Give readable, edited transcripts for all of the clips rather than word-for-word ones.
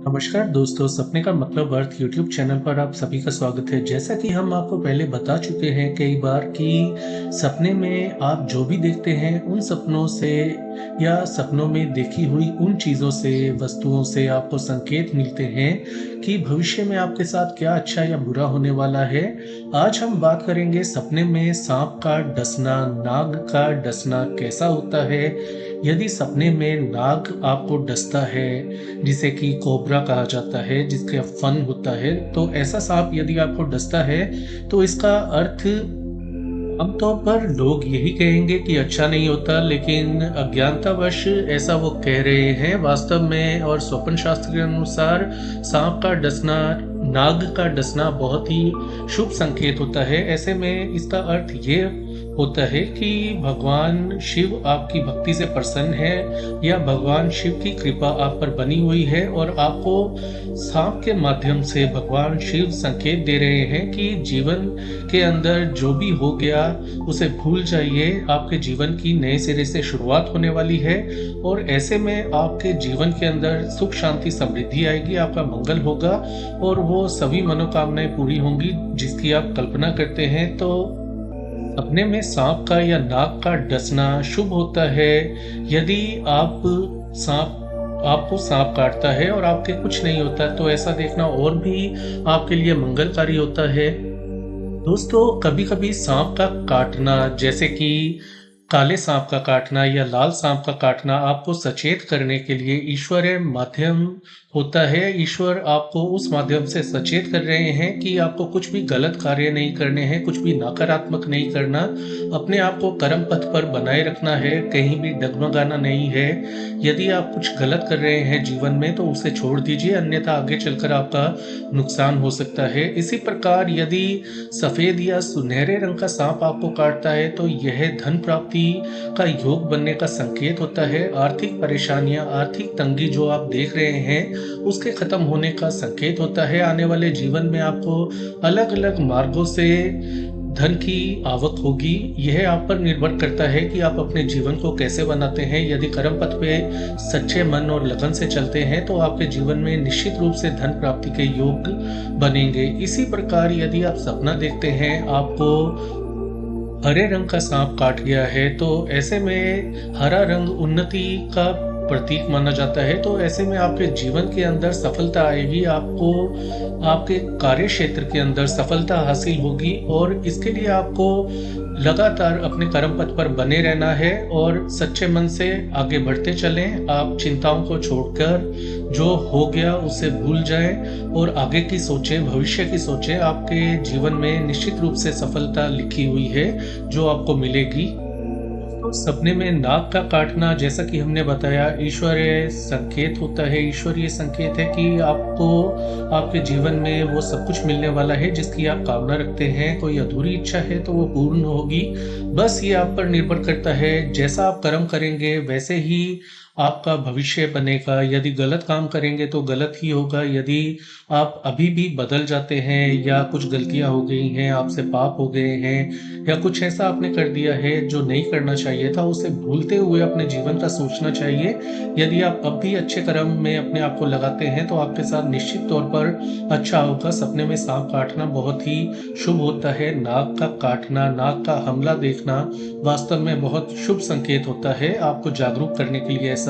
नमस्कार दोस्तों, सपने का मतलब अर्थ यूट्यूब चैनल पर आप सभी का स्वागत है। जैसा कि हम आपको पहले बता चुके हैं कई बार कि सपने में आप जो भी देखते हैं उन सपनों से या सपनों में देखी हुई उन चीज़ों से, वस्तुओं से आपको संकेत मिलते हैं कि भविष्य में आपके साथ क्या अच्छा या बुरा होने वाला है। आज हम बात करेंगे सपने में सांप का डसना, नाग का डसना कैसा होता है। यदि सपने में नाग आपको डसता है, जिसे कि कोबरा कहा जाता है, जिसका फन होता है, तो ऐसा सांप यदि आपको डसता है तो इसका अर्थ आमतौर पर लोग यही कहेंगे कि अच्छा नहीं होता, लेकिन अज्ञानतावश ऐसा वो कह रहे हैं। वास्तव में और स्वप्न शास्त्र के अनुसार सांप का डसना, नाग का डसना बहुत ही शुभ संकेत होता है। ऐसे में इसका अर्थ ये होता है कि भगवान शिव आपकी भक्ति से प्रसन्न है या भगवान शिव की कृपा आप पर बनी हुई है और आपको सांप के माध्यम से भगवान शिव संकेत दे रहे हैं कि जीवन के अंदर जो भी हो गया उसे भूल जाइए। आपके जीवन की नए सिरे से शुरुआत होने वाली है और ऐसे में आपके जीवन के अंदर सुख शांति समृद्धि आएगी, आपका मंगल होगा और वो सभी मनोकामनाएं पूरी होंगी जिसकी आप कल्पना करते हैं। तो सपने में सांप का या नाग का डसना शुभ होता है। यदि आपको सांप काटता है और आपके कुछ नहीं होता तो ऐसा देखना और भी आपके लिए मंगलकारी होता है। दोस्तों, कभी कभी सांप का काटना, जैसे कि काले सांप का काटना या लाल सांप का काटना, आपको सचेत करने के लिए ईश्वरीय माध्यम होता है। ईश्वर आपको उस माध्यम से सचेत कर रहे हैं कि आपको कुछ भी गलत कार्य नहीं करने हैं, कुछ भी नकारात्मक नहीं करना, अपने आप को कर्म पथ पर बनाए रखना है, कहीं भी डगमगाना नहीं है। यदि आप कुछ गलत कर रहे हैं जीवन में तो उसे छोड़ दीजिए, अन्यथा आगे चलकर आपका नुकसान हो सकता है। इसी प्रकार यदि सफेद या सुनहरे रंग का सांप आपको काटता है तो यह धन प्राप्ति का योग बनने का संकेत होता है। आर्थिक परेशानियां, आर्थिक तंगी जो आप देख रहे हैं उसके खत्म होने का संकेत होता है। आने वाले जीवन में आपको अलग अलग मार्गों से धन की आवक होगी। यह आप पर निर्भर करता है कि आप अपने जीवन को कैसे बनाते हैं। यदि कर्म पथ पे सच्चे मन और लगन से चलते हैं तो आपके जीवन में निश्चित रूप से धन प्राप्ति के योग बनेंगे। इसी प्रकार यदि आप सपना देखते हैं आपको हरे रंग का सांप काट गया है तो ऐसे में हरा रंग उन्नति का प्रतीक माना जाता है। तो ऐसे में आपके जीवन के अंदर सफलता आएगी, आपको आपके कार्य क्षेत्र के अंदर सफलता हासिल होगी और इसके लिए आपको लगातार अपने कर्म पथ पर बने रहना है और सच्चे मन से आगे बढ़ते चलें। आप चिंताओं को छोड़कर जो हो गया उसे भूल जाएं और आगे की सोचें, भविष्य की सोचें। आपके जीवन में निश्चित रूप से सफलता लिखी हुई है जो आपको मिलेगी। तो सपने में नाग का काटना, जैसा कि हमने बताया, ईश्वरीय संकेत होता है। ईश्वरीय संकेत है कि आपको आपके जीवन में वो सब कुछ मिलने वाला है जिसकी आप कामना रखते हैं। कोई अधूरी इच्छा है तो वो पूर्ण होगी। बस ये आप पर निर्भर करता है, जैसा आप कर्म करेंगे वैसे ही आपका भविष्य बनेगा। यदि गलत काम करेंगे तो गलत ही होगा। यदि आप अभी भी बदल जाते हैं या कुछ गलतियां हो गई हैं, आपसे पाप हो गए हैं या कुछ ऐसा आपने कर दिया है जो नहीं करना चाहिए था, उसे भूलते हुए अपने जीवन का सोचना चाहिए। यदि आप अब भी अच्छे कर्म में अपने आप को लगाते हैं तो आपके साथ निश्चित तौर पर अच्छा होगा। सपने में सांप काटना बहुत ही शुभ होता है। नाग का काटना, नाग का हमला देखना वास्तव में बहुत शुभ संकेत होता है। आपको जागरूक करने के लिए ऐसा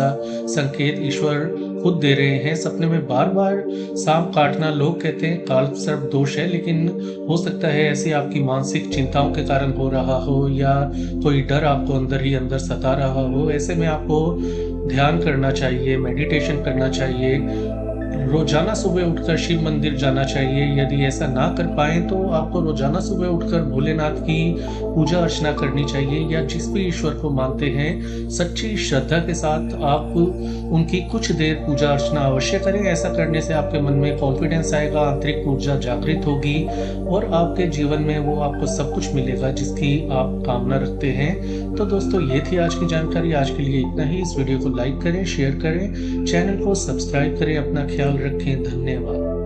संकेत ईश्वर खुद दे रहे हैं। सपने में बार बार सांप काटना, लोग कहते हैं काल सर्प दोष है, लेकिन हो सकता है ऐसी आपकी मानसिक चिंताओं के कारण हो रहा हो या कोई डर आपको अंदर ही अंदर सता रहा हो। ऐसे में आपको ध्यान करना चाहिए, मेडिटेशन करना चाहिए, रोजाना सुबह उठकर शिव मंदिर जाना चाहिए। यदि ऐसा ना कर पाए तो आपको रोजाना सुबह उठकर भोलेनाथ की पूजा अर्चना करनी चाहिए या जिस भी ईश्वर को मानते हैं सच्ची श्रद्धा के साथ आप उनकी कुछ देर पूजा अर्चना अवश्य करें। ऐसा करने से आपके मन में कॉन्फिडेंस आएगा, आंतरिक ऊर्जा जागृत होगी और आपके जीवन में वो आपको सब कुछ मिलेगा जिसकी आप कामना रखते हैं। तो दोस्तों, ये थी आज की जानकारी। आज के लिए इतना ही। इस वीडियो को लाइक करें, शेयर करें, चैनल को सब्सक्राइब करें। अपना ख्याल रखें। धन्यवाद।